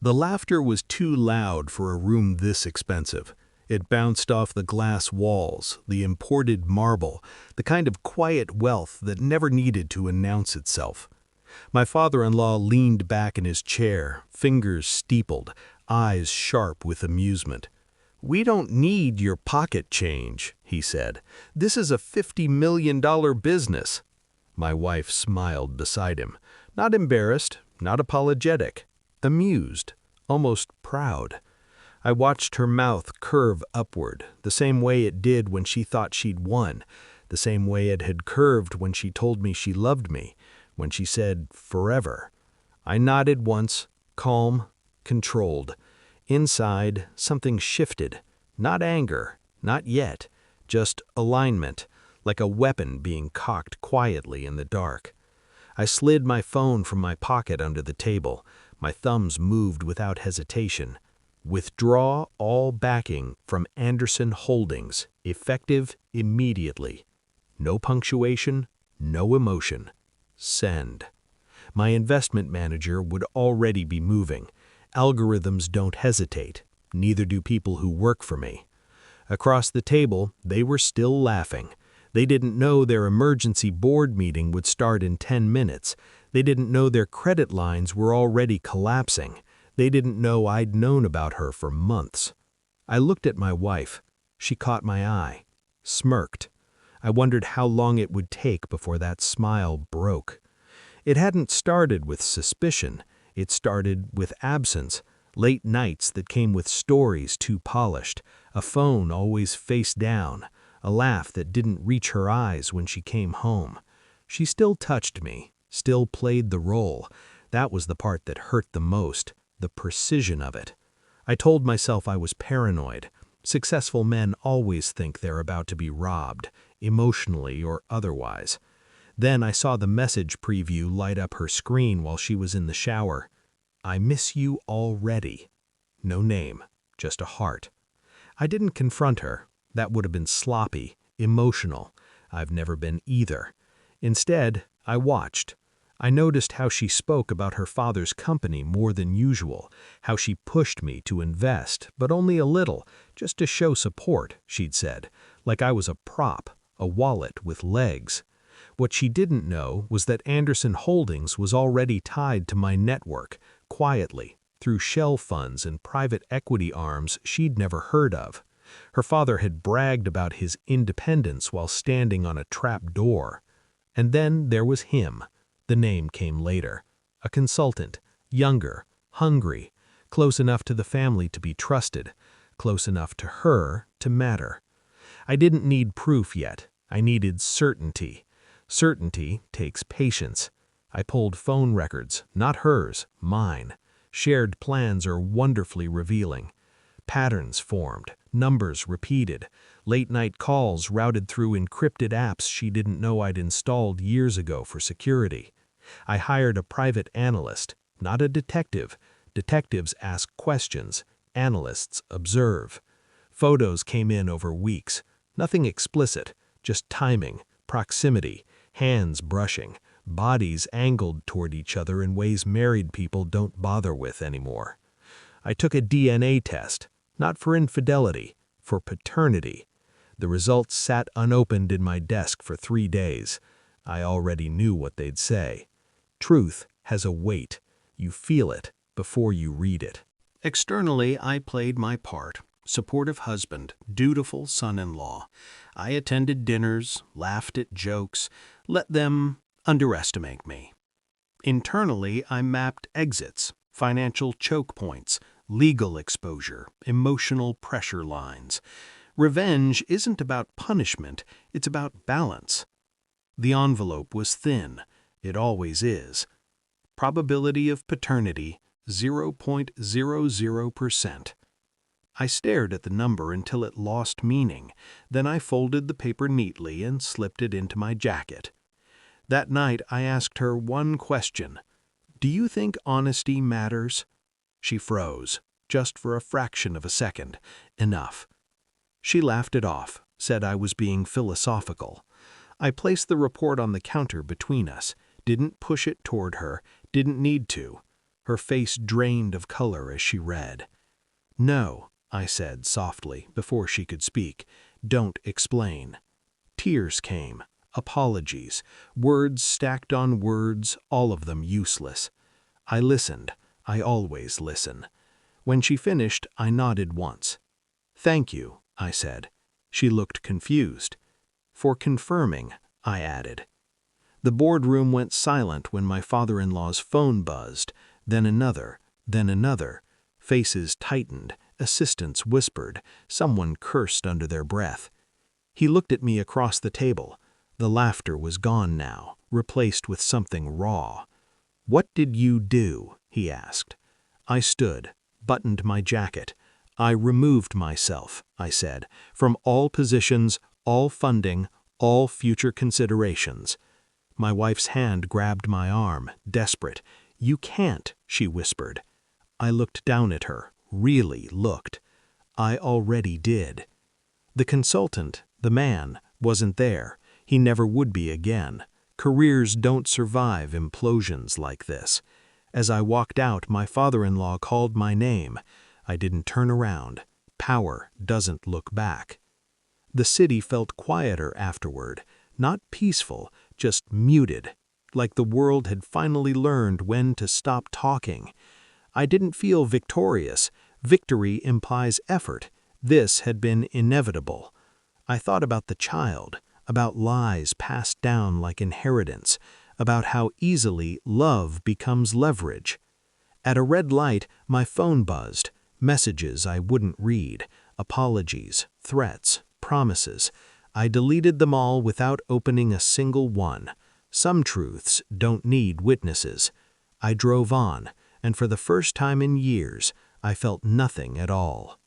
The laughter was too loud for a room this expensive. It bounced off the glass walls, the imported marble, the kind of quiet wealth that never needed to announce itself. My father-in-law leaned back in his chair, fingers steepled, eyes sharp with amusement. "We don't need your pocket change," he said. "This is a $50 million business." My wife smiled beside him, not embarrassed, not apologetic, amused, almost proud. I watched her mouth curve upward, the same way it did when she thought she'd won, the same way it had curved when she told me she loved me, when she said forever. I nodded once, calm, controlled. Inside, something shifted. Not anger, not yet, just alignment, like a weapon being cocked quietly in the dark. I slid my phone from my pocket under the table. My thumbs moved without hesitation. Withdraw all backing from Anderson Holdings, effective immediately. No punctuation, no emotion. Send. My investment manager would already be moving. Algorithms don't hesitate. Neither do people who work for me. Across the table, they were still laughing. They didn't know their emergency board meeting would start in 10 minutes. They didn't know their credit lines were already collapsing. They didn't know I'd known about her for months. I looked at my wife. She caught my eye, smirked. I wondered how long it would take before that smile broke. It hadn't started with suspicion. It started with absence, late nights that came with stories too polished, a phone always face down, a laugh that didn't reach her eyes when she came home. She still touched me, still played the role. That was the part that hurt the most. The precision of it. I told myself I was paranoid. Successful men always think they're about to be robbed, emotionally or otherwise. Then I saw the message preview light up her screen while she was in the shower. "I miss you already." No name, just a heart. I didn't confront her. That would have been sloppy, emotional. I've never been either. Instead, I watched. I noticed how she spoke about her father's company more than usual, how she pushed me to invest, but only a little, just to show support, she'd said, like I was a prop, a wallet with legs. What she didn't know was that Anderson Holdings was already tied to my network, quietly, through shell funds and private equity arms she'd never heard of. Her father had bragged about his independence while standing on a trap door. And then there was him. The name came later. A consultant, younger, hungry, close enough to the family to be trusted, close enough to her to matter. I didn't need proof yet. I needed certainty. Certainty takes patience. I pulled phone records, not hers, mine. Shared plans are wonderfully revealing. Patterns formed, numbers repeated, late-night calls routed through encrypted apps she didn't know I'd installed years ago for security. I hired a private analyst, not a detective. Detectives ask questions, analysts observe. Photos came in over weeks, nothing explicit, just timing, proximity, hands brushing, bodies angled toward each other in ways married people don't bother with anymore. I took a DNA test, not for infidelity, for paternity. The results sat unopened in my desk for 3 days. I already knew what they'd say. Truth has a weight. You feel it before you read it. Externally, I played my part. Supportive husband, dutiful son-in-law. I attended dinners, laughed at jokes, let them underestimate me. Internally, I mapped exits, financial choke points, legal exposure, emotional pressure lines. Revenge isn't about punishment, it's about balance. The envelope was thin. It always is. Probability of paternity, 0.00%. I stared at the number until it lost meaning. Then I folded the paper neatly and slipped it into my jacket. That night I asked her one question. "Do you think honesty matters?" She froze, just for a fraction of a second. Enough. She laughed it off, said I was being philosophical. I placed the report on the counter between us, didn't push it toward her, didn't need to. Her face drained of color as she read. "No," I said softly before she could speak. "Don't explain." Tears came, apologies, words stacked on words, all of them useless. I listened. I always listen. When she finished, I nodded once. "Thank you," I said. She looked confused. "For confirming," I added. The boardroom went silent when my father-in-law's phone buzzed, then another, then another. Faces tightened, assistants whispered, someone cursed under their breath. He looked at me across the table. The laughter was gone now, replaced with something raw. "What did you do?" he asked. I stood, buttoned my jacket. "I removed myself," I said, "from all positions, all funding, all future considerations." My wife's hand grabbed my arm, desperate. "You can't," she whispered. I looked down at her, really looked. I already did. The consultant, the man, wasn't there. He never would be again. Careers don't survive implosions like this. As I walked out, my father-in-law called my name. I didn't turn around. Power doesn't look back. The city felt quieter afterward, not peaceful, just muted, like the world had finally learned when to stop talking. I didn't feel victorious. Victory implies effort. This had been inevitable. I thought about the child, about lies passed down like inheritance, about how easily love becomes leverage. At a red light, my phone buzzed. Messages I wouldn't read, apologies, threats, promises. I deleted them all without opening a single one. Some truths don't need witnesses. I drove on, and for the first time in years, I felt nothing at all.